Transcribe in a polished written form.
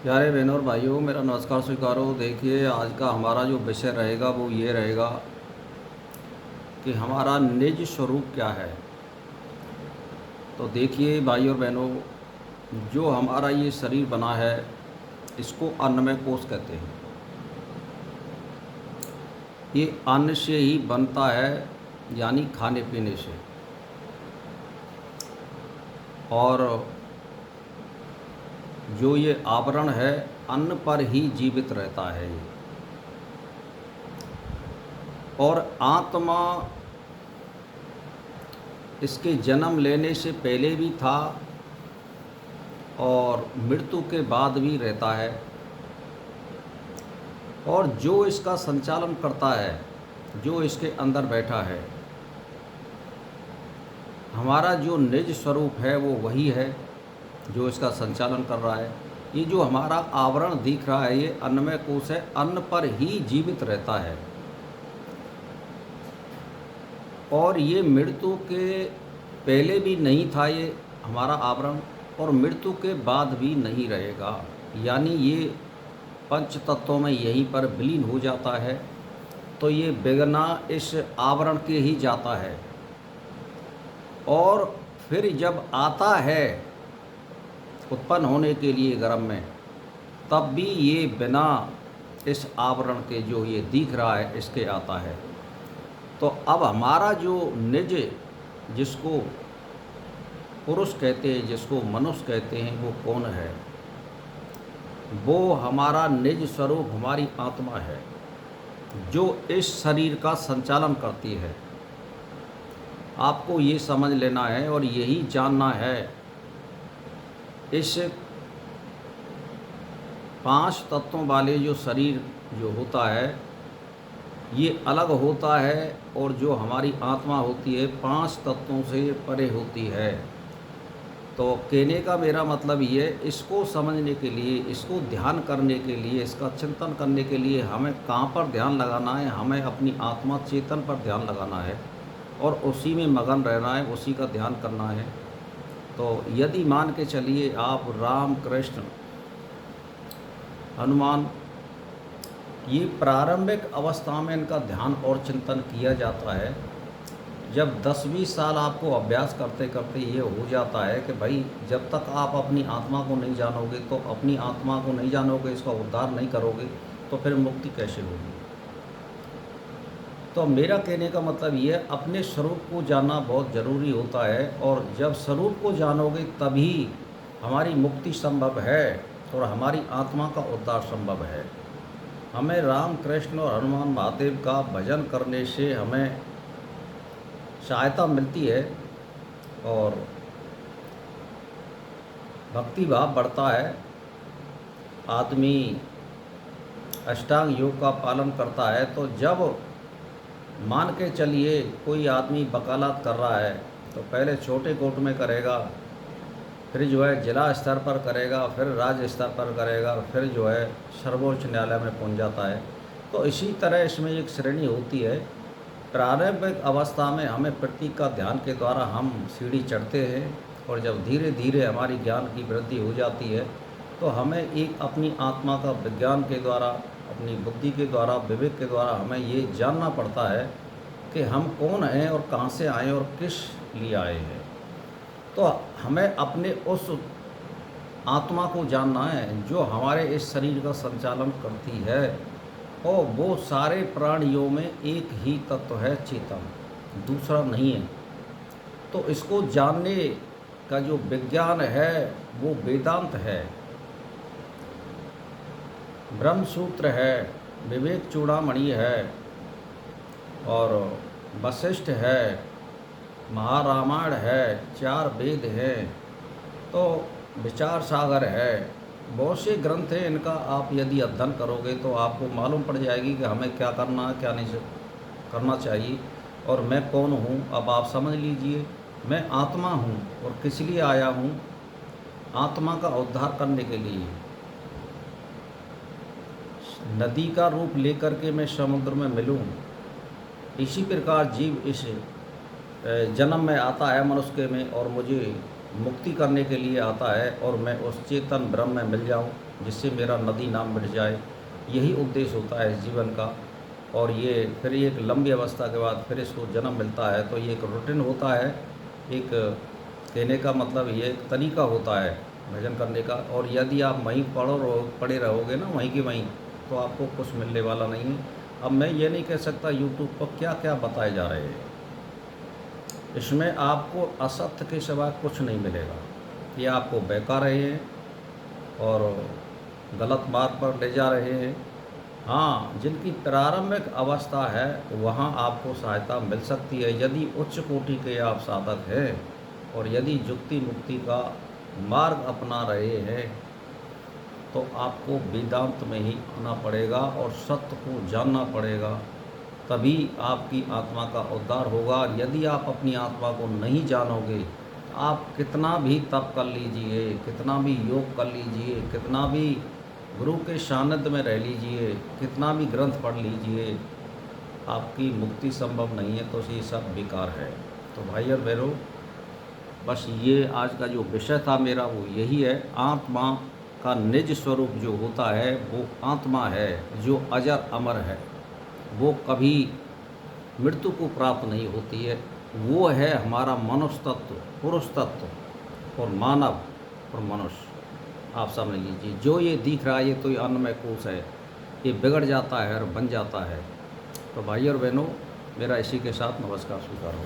प्यारे बहनों और भाइयों, मेरा नमस्कार स्वीकारो। देखिए, आज का हमारा जो विषय रहेगा वो ये रहेगा कि हमारा निज स्वरूप क्या है। तो देखिए भाइयों और बहनों, जो हमारा ये शरीर बना है इसको अन्नमय कोश कहते हैं। ये अन्न से ही बनता है, यानी खाने पीने से। और जो ये आवरण है अन्न पर ही जीवित रहता है ये। और आत्मा इसके जन्म लेने से पहले भी था और मृत्यु के बाद भी रहता है। और जो इसका संचालन करता है, जो इसके अंदर बैठा है, हमारा जो निज स्वरूप है वो वही है जो इसका संचालन कर रहा है। ये जो हमारा आवरण दिख रहा है ये अन्नमय कोश है, अन्न पर ही जीवित रहता है। और ये मृत्यु के पहले भी नहीं था ये हमारा आवरण, और मृत्यु के बाद भी नहीं रहेगा। यानी ये पंच तत्वों में यहीं पर विलीन हो जाता है। तो ये बिगना इस आवरण के ही जाता है, और फिर जब आता है उत्पन्न होने के लिए गर्भ में, तब भी ये बिना इस आवरण के जो ये दिख रहा है इसके आता है। तो अब हमारा जो निज, जिसको पुरुष कहते हैं, जिसको मनुष्य कहते हैं, वो कौन है? वो हमारा निज स्वरूप हमारी आत्मा है, जो इस शरीर का संचालन करती है। आपको ये समझ लेना है और यही जानना है। इस 5 तत्वों वाले जो शरीर जो होता है ये अलग होता है, और जो हमारी आत्मा होती है 5 तत्वों से परे होती है। तो कहने का मेरा मतलब ये, इसको समझने के लिए, इसको ध्यान करने के लिए, इसका चिंतन करने के लिए हमें कहाँ पर ध्यान लगाना है? हमें अपनी आत्मा चेतन पर ध्यान लगाना है और उसी में मगन रहना है, उसी का ध्यान करना है। तो यदि मान के चलिए आप राम, कृष्ण, हनुमान, ये प्रारंभिक अवस्था में इनका ध्यान और चिंतन किया जाता है। जब 10-20 साल आपको अभ्यास करते करते ये हो जाता है कि भाई जब तक आप अपनी आत्मा को नहीं जानोगे, तो अपनी आत्मा को नहीं जानोगे, इसका उद्धार नहीं करोगे, तो फिर मुक्ति कैसे होगी? तो मेरा कहने का मतलब ये है, अपने स्वरूप को जानना बहुत ज़रूरी होता है। और जब स्वरूप को जानोगे तभी हमारी मुक्ति संभव है और हमारी आत्मा का उद्धार संभव है। हमें राम, कृष्ण और हनुमान महादेव का भजन करने से हमें सहायता मिलती है और भक्ति भाव बढ़ता है। आदमी अष्टांग योग का पालन करता है। तो जब मान के चलिए कोई आदमी वकालत कर रहा है तो पहले छोटे कोर्ट में करेगा, फिर जो है जिला स्तर पर करेगा, फिर राज्य स्तर पर करेगा, फिर जो है सर्वोच्च न्यायालय में पहुंच जाता है। तो इसी तरह इसमें एक श्रेणी होती है। प्रारंभिक अवस्था में हमें प्रतीक का ध्यान के द्वारा हम सीढ़ी चढ़ते हैं, और जब धीरे धीरे हमारी ज्ञान की वृद्धि हो जाती है तो हमें एक अपनी आत्मा का विज्ञान के द्वारा, अपनी बुद्धि के द्वारा, विवेक के द्वारा हमें ये जानना पड़ता है कि हम कौन हैं और कहाँ से आए और किस लिए आए हैं। तो हमें अपने उस आत्मा को जानना है जो हमारे इस शरीर का संचालन करती है, और वो सारे प्राणियों में एक ही तत्व है, चेतन, दूसरा नहीं है। तो इसको जानने का जो विज्ञान है वो वेदांत है, ब्रह्म सूत्र है, विवेक चूड़ामणि है, और वशिष्ठ है, महारामायण है, 4 वेद हैं, तो विचार सागर है, बहुत से ग्रंथ हैं। इनका आप यदि अध्ययन करोगे तो आपको मालूम पड़ जाएगी कि हमें क्या करना है, क्या नहीं करना चाहिए, और मैं कौन हूँ। अब आप समझ लीजिए, मैं आत्मा हूँ और किस लिए आया हूँ? आत्मा का उद्धार करने के लिए। नदी का रूप लेकर के मैं समुद्र में मिलूँ, इसी प्रकार जीव इस जन्म में आता है मनुष्य में, और मुझे मुक्ति करने के लिए आता है और मैं उस चेतन ब्रह्म में मिल जाऊं, जिससे मेरा नदी नाम मिट जाए। यही उद्देश्य होता है इस जीवन का। और ये फिर एक लंबी अवस्था के बाद फिर इसको जन्म मिलता है, तो ये एक रूटीन होता है। एक कहने का मतलब ये एक तरीका होता है भजन करने का। और यदि आप वहीं पड़े रहोगे ना, वहीं की वहीं, तो आपको कुछ मिलने वाला नहीं है। अब मैं ये नहीं कह सकता यूट्यूब पर क्या क्या बताए जा रहे हैं, इसमें आपको असत्य के सिवा कुछ नहीं मिलेगा। ये आपको बहका रहे हैं और गलत मार्ग पर ले जा रहे हैं। हाँ, जिनकी प्रारंभिक अवस्था है वहाँ आपको सहायता मिल सकती है, यदि उच्च कोटि के आप साधक हैं और यदि जुक्ति मुक्ति का मार्ग अपना रहे हैं, तो आपको वेदांत में ही आना पड़ेगा और सत्य को जानना पड़ेगा, तभी आपकी आत्मा का उद्धार होगा। यदि आप अपनी आत्मा को नहीं जानोगे, आप कितना भी तप कर लीजिए, कितना भी योग कर लीजिए, कितना भी गुरु के सानिध्य में रह लीजिए, कितना भी ग्रंथ पढ़ लीजिए, आपकी मुक्ति संभव नहीं है। तो ये सब बेकार है। तो भाई और बहनों, बस ये आज का जो विषय था मेरा वो यही है। आत्मा का निज स्वरूप जो होता है वो आत्मा है, जो अजर अमर है, वो कभी मृत्यु को प्राप्त नहीं होती है। वो है हमारा मनुष्य तत्व, पुरुष तत्व और मानव और मनुष्य। आप समझ लीजिए, जो ये दिख रहा है ये तो ये अन्नमय कोश है, ये बिगड़ जाता है और बन जाता है। तो भाई और बहनों, मेरा इसी के साथ नमस्कार स्वीकार हो।